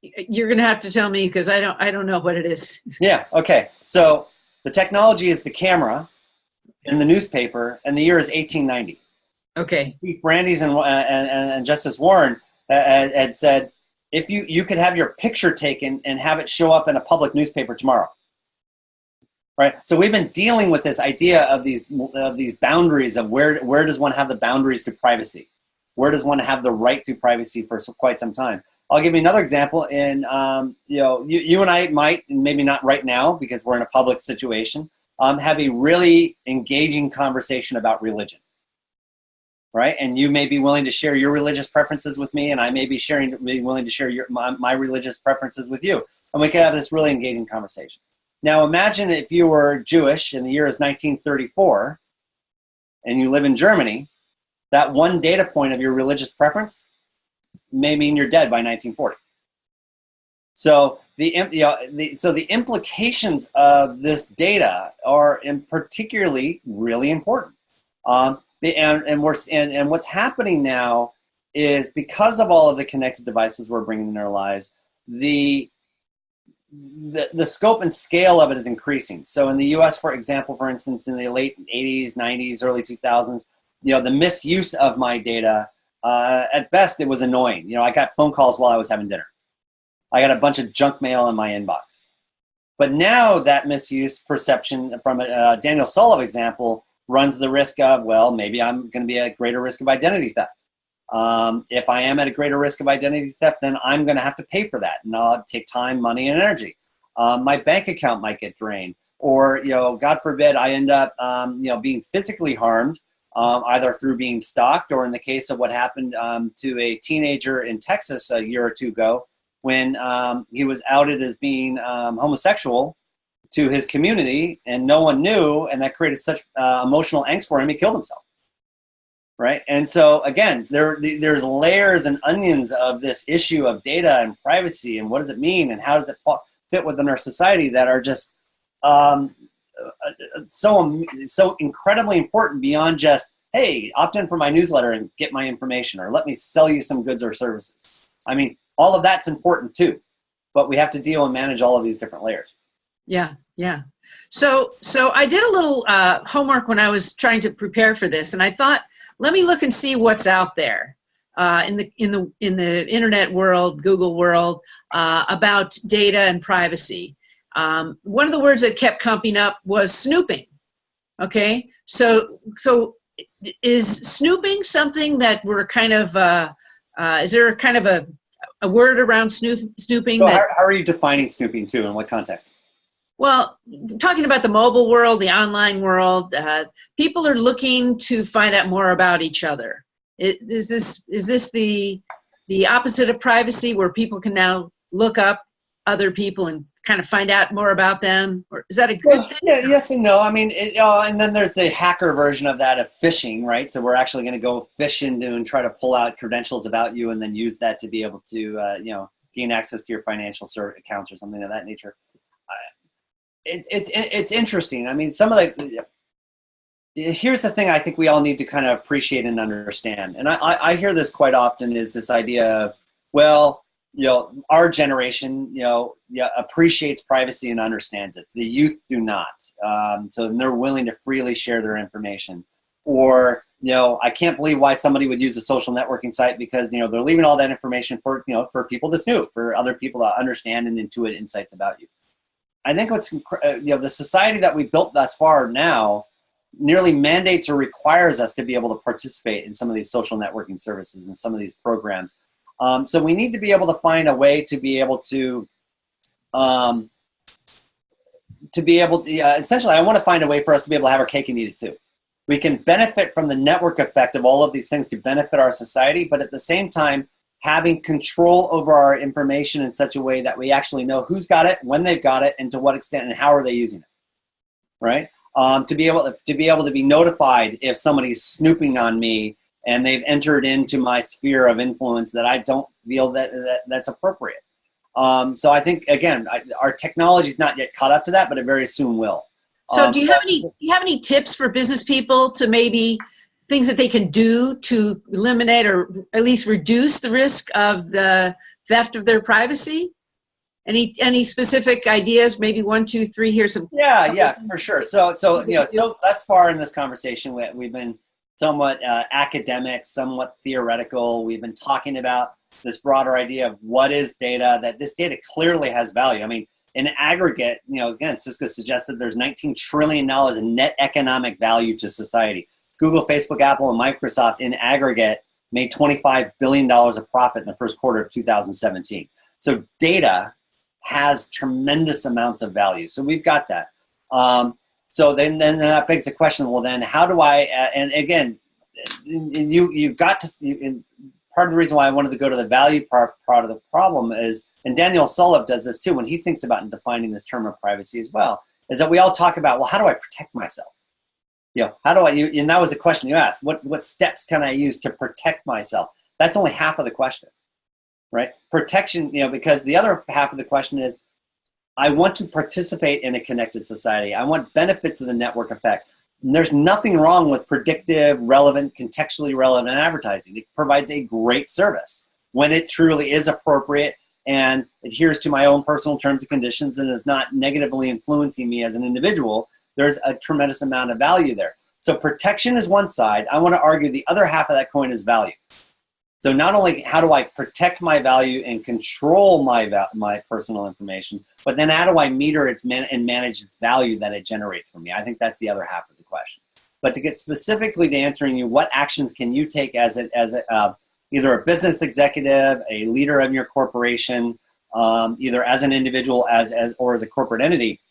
You're going to have to tell me, because I don't know what it is. Yeah, okay. So the technology is the camera and the newspaper, and the year is 1890. Okay. Chief Brandeis and Justice Warren had said, if you could have your picture taken and have it show up in a public newspaper tomorrow. Right. So we've been dealing with this idea of these boundaries of where does one have the boundaries to privacy? Where does one have the right to privacy for quite some time? I'll give you another example. In you and I might, maybe not right now because we're in a public situation, have a really engaging conversation about religion. Right, and you may be willing to share your religious preferences with me, and I may be willing to share my religious preferences with you, and we could have this really engaging conversation. Now imagine if you were Jewish and the year is 1934 and you live in Germany, that one data point of your religious preference may mean you're dead by 1940. So the implications of this data are particularly really important. And what's happening now is, because of all of the connected devices we're bringing in our lives, the scope and scale of it is increasing. So in the U.S., for instance, in the late 80s, 90s, early 2000s, the misuse of my data, at best, it was annoying. I got phone calls while I was having dinner. I got a bunch of junk mail in my inbox. But now that misuse perception, from a Daniel Sullivan example, runs the risk of, well, maybe I'm going to be at greater risk of identity theft. If I am at a greater risk of identity theft, then I'm going to have to pay for that, and I'll take time, money, and energy. My bank account might get drained, or God forbid, I end up being physically harmed, either through being stalked, or in the case of what happened to a teenager in Texas a year or two ago, when he was outed as being homosexual to his community, and no one knew, and that created such emotional angst for him, he killed himself. Right? And so again, there's layers and onions of this issue of data and privacy, and what does it mean, and how does it fit within our society, that are just so incredibly important, beyond just, hey, opt in for my newsletter and get my information, or let me sell you some goods or services. I mean, all of that's important too, but we have to deal and manage all of these different layers. Yeah, yeah. So I did a little homework when I was trying to prepare for this, and I thought, let me look and see what's out there in the internet world, Google world, about data and privacy. One of the words that kept coming up was snooping. Okay, so is snooping something that we're kind of? Is there kind of a word around snooping? So that, how are you defining snooping too? In what context? Well, talking about the mobile world, the online world, people are looking to find out more about each other. Is this the opposite of privacy, where people can now look up other people and kind of find out more about them? Or is that a good thing? Yeah, yes and no. I mean, and then there's the hacker version of that, of phishing, right? So we're actually going to go fish into and try to pull out credentials about you and then use that to be able to, gain access to your financial accounts or something of that nature. It's interesting. I mean, here's the thing I think we all need to kind of appreciate and understand. And I hear this quite often, is this idea of, well, our generation, appreciates privacy and understands it. The youth do not. So they're willing to freely share their information. Or, I can't believe why somebody would use a social networking site, because, they're leaving all that information for people to snoop, for other people to understand and intuit insights about you. I think the society that we built thus far now nearly mandates or requires us to be able to participate in some of these social networking services and some of these programs. So we need to be able to find a way to be able to essentially, I want to find a way for us to be able to have our cake and eat it too. We can benefit from the network effect of all of these things to benefit our society, but at the same time, having control over our information in such a way that we actually know who's got it, when they've got it, and to what extent, and how are they using it, right? To be able to be notified if somebody's snooping on me and they've entered into my sphere of influence that I don't feel that's appropriate. So I think, again, our technology is not yet caught up to that, but it very soon will. So do you have any tips for business people, to maybe things that they can do to eliminate or at least reduce the risk of the theft of their privacy? Any specific ideas? Maybe 1, 2, 3. Here's some. Yeah, for sure. So thus far in this conversation, we've been somewhat academic, somewhat theoretical. We've been talking about this broader idea of what is data, that this data clearly has value. I mean, in aggregate, again, Cisco suggested there's $19 trillion in net economic value to society. Google, Facebook, Apple, and Microsoft in aggregate made $25 billion of profit in the first quarter of 2017. So data has tremendous amounts of value. So we've got that. So then that begs the question, well, then how do I, and again, you've got to, and part of the reason why I wanted to go to the value part of the problem is, and Daniel Sullivan does this too, when he thinks about and defining this term of privacy as well, is that we all talk about, well, how do I protect myself? How do and that was the question you asked. What steps can I use to protect myself? That's only half of the question, right? Protection, because the other half of the question is, I want to participate in a connected society. I want benefits of the network effect. And there's nothing wrong with predictive, relevant, contextually relevant advertising. It provides a great service when it truly is appropriate and adheres to my own personal terms and conditions and is not negatively influencing me as an individual. There's a tremendous amount of value there. So protection is one side. I want to argue the other half of that coin is value. So not only how do I protect my value and control my personal information, but then how do I meter and manage its value that it generates for me? I think that's the other half of the question. But to get specifically to answering you, what actions can you take as either a business executive, a leader of your corporation, either as an individual or as a corporate entity?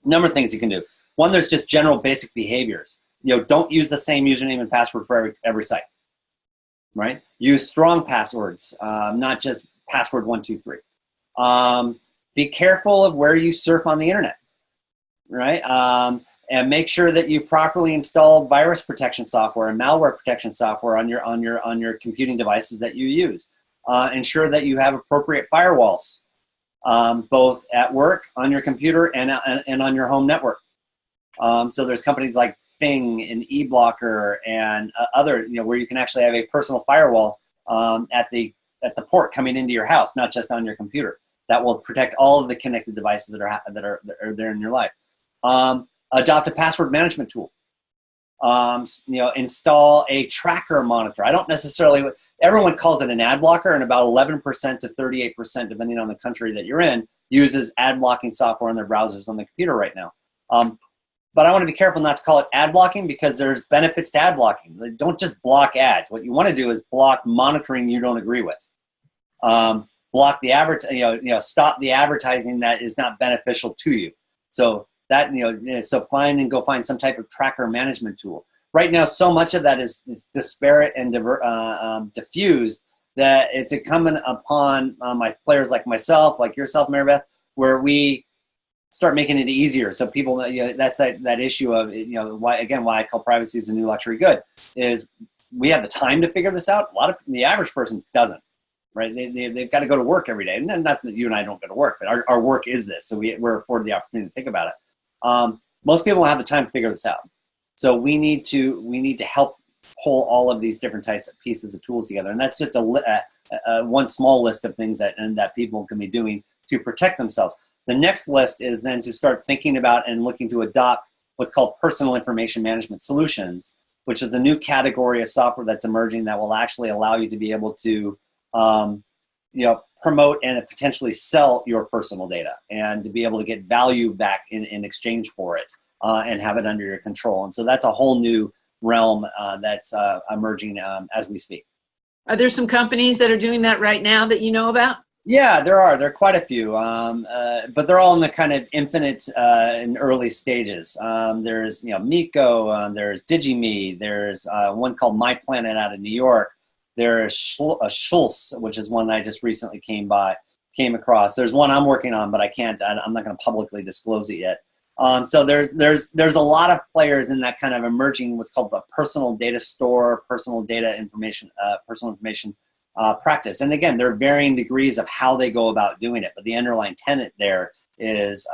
A number of things you can do. One, there's just general basic behaviors. Don't use the same username and password for every site, right? Use strong passwords, not just password 123. Be careful of where you surf on the internet, right? And make sure that you properly install virus protection software and malware protection software on your computing devices that you use. Ensure that you have appropriate firewalls, both at work, on your computer, and on your home network. So there's companies like Fing and eBlocker and other, where you can actually have a personal firewall at the port coming into your house, not just on your computer. That will protect all of the connected devices that are there in your life. Adopt a password management tool. Install a tracker monitor. I don't necessarily, everyone calls it an ad blocker, and about 11% to 38%, depending on the country that you're in, uses ad blocking software in their browsers on the computer right now. But I want to be careful not to call it ad blocking, because there's benefits to ad blocking. Don't just block ads. What you want to do is block monitoring you don't agree with. Block the stop the advertising that is not beneficial to you. So that, so go find some type of tracker management tool. Right now, so much of that is disparate and diffused that it's incumbent upon my players like myself, like yourself, Mary Beth, where we start making it easier. So people, that's that issue of, why I call privacy is a new luxury good, is we have the time to figure this out. The average person doesn't, right? They've got to go to work every day. And not that you and I don't go to work, but our work is this. So we're afforded the opportunity to think about it. Most people don't have the time to figure this out. So we need to help pull all of these different types of pieces of tools together. And that's just one small list of things that people can be doing to protect themselves. The next list is then to start thinking about and looking to adopt what's called personal information management solutions, which is a new category of software that's emerging that will actually allow you to be able to promote and potentially sell your personal data, and to be able to get value back in exchange for it, and have it under your control. And so that's a whole new realm that's emerging as we speak. Are there some companies that are doing that right now that you know about? Yeah, there are. There are quite a few, but they're all in the kind of infinite and early stages. There's Miko, there's DigiMe, there's one called My Planet out of New York. There's Schultz, which is one that I just recently came across. There's one I'm working on, but I'm not going to publicly disclose it yet. So there's a lot of players in that kind of emerging, what's called the personal data store, personal information practice. And again, there are varying degrees of how they go about doing it, but the underlying tenet there is,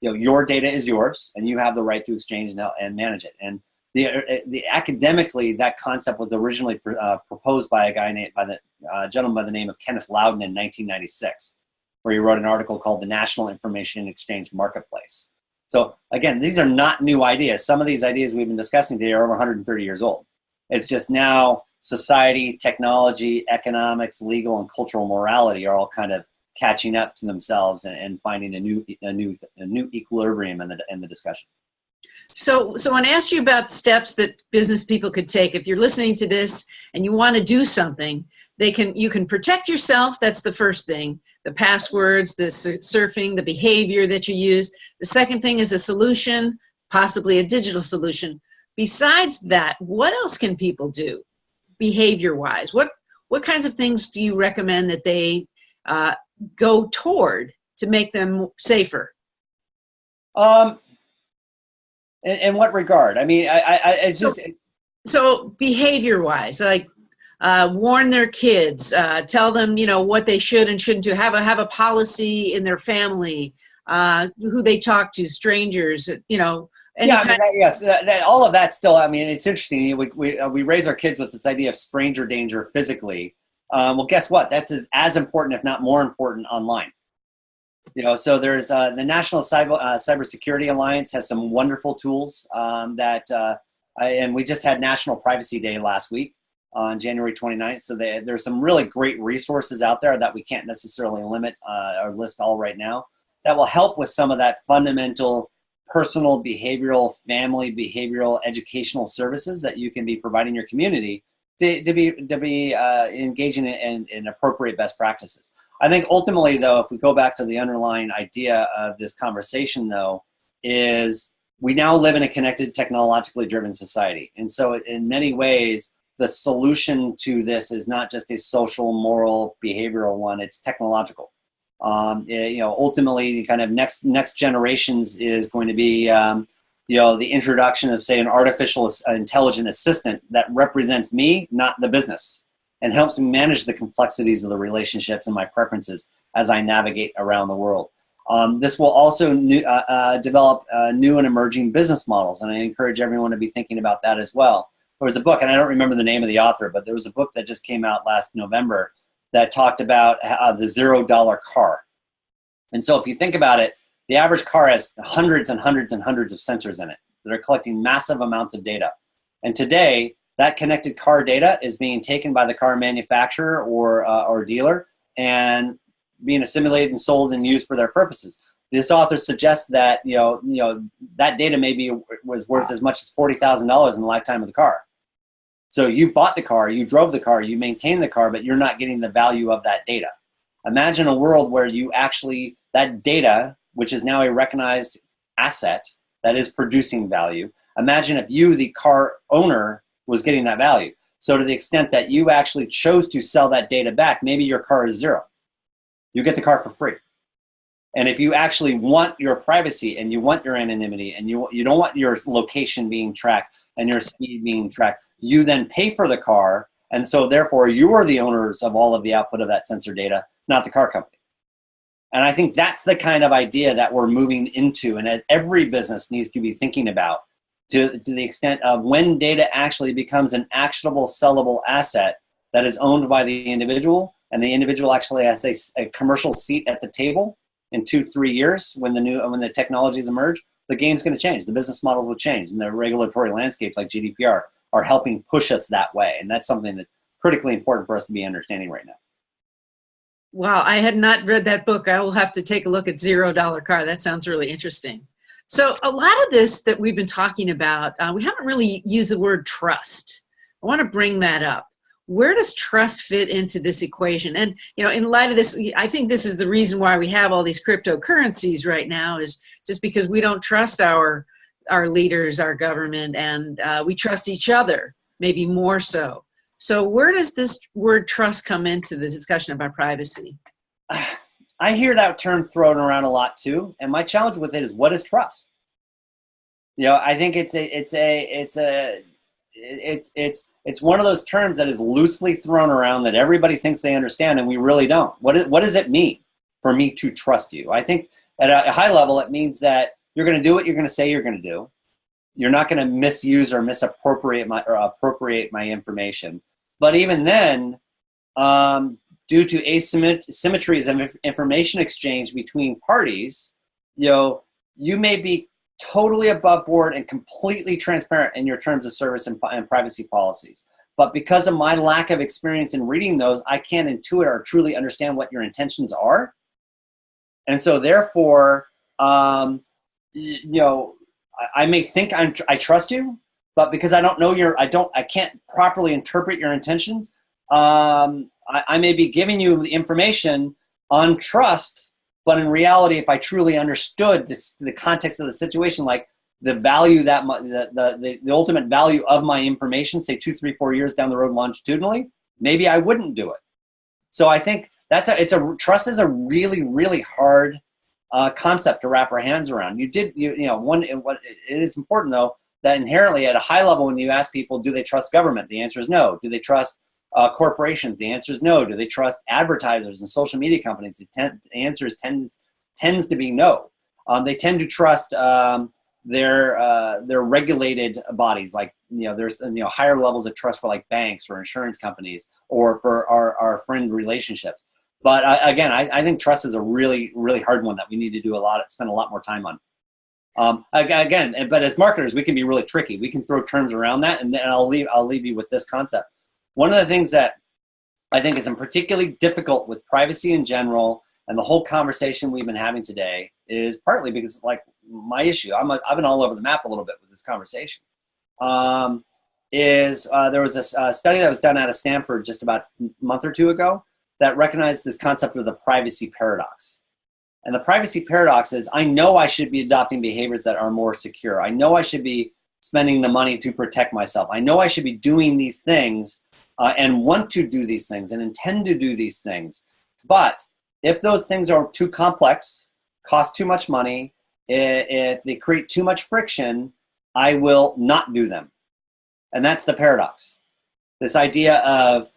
your data is yours, and you have the right to exchange and manage it. And the academically, that concept was originally proposed by a gentleman by the name of Kenneth Loudon in 1996, where he wrote an article called "The National Information Exchange Marketplace." So again, these are not new ideas. Some of these ideas we've been discussing today are over 130 years old. It's just now society, technology, economics, legal, and cultural morality are all kind of catching up to themselves and finding a new equilibrium in the discussion. So I want to ask you about steps that business people could take. If you're listening to this and you want to do something, you can protect yourself. That's the first thing. The passwords, the surfing, the behavior that you use. The second thing is a solution, possibly a digital solution. Besides that, what else can people do behavior-wise? What kinds of things do you recommend that they go toward to make them safer? In what regard? I mean, it's just... So behavior-wise, like warn their kids, tell them, what they should and shouldn't do, have a policy in their family, who they talk to, strangers, Yes, all of that still, I mean, it's interesting. We raise our kids with this idea of stranger danger physically. Well, guess what? That's as important, if not more important, online. So there's the National Cybersecurity Alliance has some wonderful tools and we just had National Privacy Day last week on January 29th. So there's some really great resources out there that we can't necessarily limit or list all right now that will help with some of that fundamental personal, behavioral, family, behavioral, educational services that you can be providing your community to be engaging in appropriate best practices. I think ultimately, though, if we go back to the underlying idea of this conversation, though, is we now live in a connected, technologically driven society. And so in many ways, the solution to this is not just a social, moral, behavioral one, it's technological. Ultimately, kind of next generations is going to be, the introduction of, say, an artificial intelligent assistant that represents me, not the business, and helps me manage the complexities of the relationships and my preferences as I navigate around the world. This will also develop new and emerging business models, and I encourage everyone to be thinking about that as well. There was a book, and I don't remember the name of the author, but there was a book that just came out last November that talked about the $0 car. And so if you think about it, The average car has hundreds and hundreds and hundreds of sensors in it that are collecting massive amounts of data. And today, that connected car data is being taken by the car manufacturer or dealer and being assimilated and sold and used for their purposes. This author suggests that that data was worth as much as $40,000 in the lifetime of the car. So you bought the car, you drove the car, you maintained the car, but you're not getting the value of that data. Imagine a world where that data, which is now a recognized asset that is producing value. Imagine if you, the car owner, was getting that value. So to the extent that you actually chose to sell that data back, maybe your car is zero. You get the car for free. And if you actually want your privacy and you want your anonymity and you don't want your location being tracked and your speed being tracked, you then pay for the car. And so therefore you are the owners of all of the output of that sensor data, not the car company. And I think that's the kind of idea that we're moving into, and as every business needs to be thinking about, to the extent of when data actually becomes an actionable, sellable asset that is owned by the individual, and the individual actually has a commercial seat at the table in 2-3 years when the technologies emerge. The game's going to change. The business models will change, and the regulatory landscapes like GDPR are helping push us that way. And that's something that's critically important for us to be understanding right now. Wow, I had not read that book. I will have to take a look at $0 Car. That sounds really interesting. So a lot of this that we've been talking about, we haven't really used the word trust. I want to bring that up. Where does trust fit into this equation? And in light of this, I think this is the reason why we have all these cryptocurrencies right now, is just because we don't trust our leaders, our government, and we trust each other, maybe more so. So where does this word trust come into the discussion about privacy? I hear that term thrown around a lot too, and my challenge with it is, what is trust? I think it's one of those terms that is loosely thrown around that everybody thinks they understand, and we really don't. What does it mean for me to trust you? I think at a high level, it means that you're going to do what you're going to say you're going to do. You're not going to misuse or misappropriate appropriate my information. But even then, due to asymmetries of information exchange between parties, you may be totally above board and completely transparent in your terms of service and privacy policies. But because of my lack of experience in reading those, I can't intuit or truly understand what your intentions are. And so therefore, I may think I trust you, but because I don't know I can't properly interpret your intentions. I may be giving you the information on trust, but in reality, if I truly understood the context of the situation, like the value that the ultimate value of my information, say 2, 3, 4 years down the road longitudinally, maybe I wouldn't do it. So I think trust is a really, really hard concept to wrap our hands around. It is important though that inherently at a high level, when you ask people, do they trust government? The answer is no. Do they trust corporations? The answer is no. Do they trust advertisers and social media companies? The answer tends to be no. They tend to trust their regulated bodies, like there's higher levels of trust for like banks or insurance companies or for our friend relationships. But again, I think trust is a really, really hard one that we need to spend a lot more time on. But as marketers, we can be really tricky. We can throw terms around that, and then I'll leave you with this concept. One of the things that I think is particularly difficult with privacy in general and the whole conversation we've been having today is partly because, like, my issue, I've been all over the map a little bit with this conversation, there was a study that was done out of Stanford just about a month or two ago that recognized this concept of the privacy paradox. And the privacy paradox is, I know I should be adopting behaviors that are more secure. I know I should be spending the money to protect myself. I know I should be doing these things and want to do these things and intend to do these things. But if those things are too complex, cost too much money, if they create too much friction, I will not do them. And that's the paradox. This idea of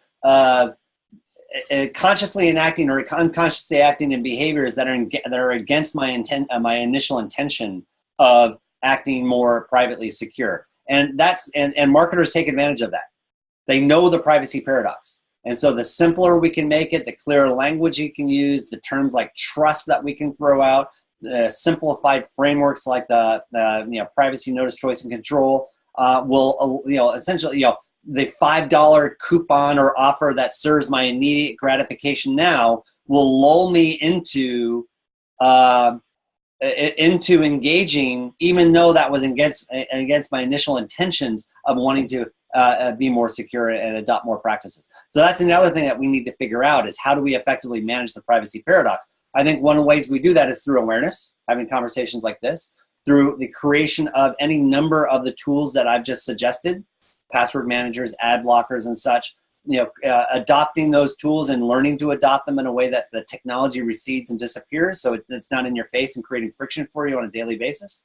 consciously enacting or unconsciously acting in behaviors that are against my intent, my initial intention of acting more privately secure, and marketers take advantage of that. They know the privacy paradox, and so the simpler we can make it, the clearer language you can use, the terms like trust that we can throw out, simplified frameworks like the privacy notice, choice, and control will essentially the $5 coupon or offer that serves my immediate gratification now will lull me into engaging, even though that was against my initial intentions of wanting to be more secure and adopt more practices. So that's another thing that we need to figure out is how do we effectively manage the privacy paradox? I think one of the ways we do that is through awareness, having conversations like this, through the creation of any number of the tools that I've just suggested, password managers, ad blockers, and such, adopting those tools and learning to adopt them in a way that the technology recedes and disappears so it's not in your face and creating friction for you on a daily basis.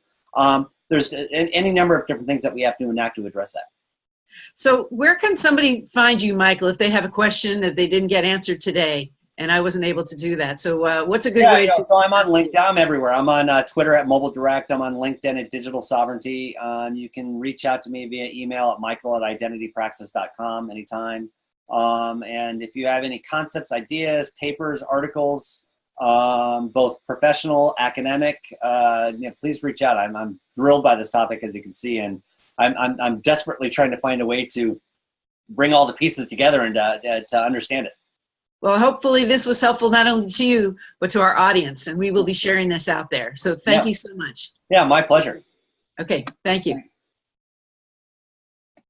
There's any number of different things that we have to enact to address that. So where can somebody find you, Michael, if they have a question that they didn't get answered today? And I wasn't able to do that. So what's a good way to... So I'm on LinkedIn. I'm everywhere. I'm on Twitter at Mobile Direct. I'm on LinkedIn at Digital Sovereignty. You can reach out to me via email at michael@identitypraxis.com anytime. And if you have any concepts, ideas, papers, articles, both professional, academic, please reach out. I'm thrilled by this topic, as you can see, and I'm desperately trying to find a way to bring all the pieces together and to understand it. Well, hopefully this was helpful not only to you, but to our audience, and we will be sharing this out there. So thank you so much. Yeah, my pleasure. Okay, thank you.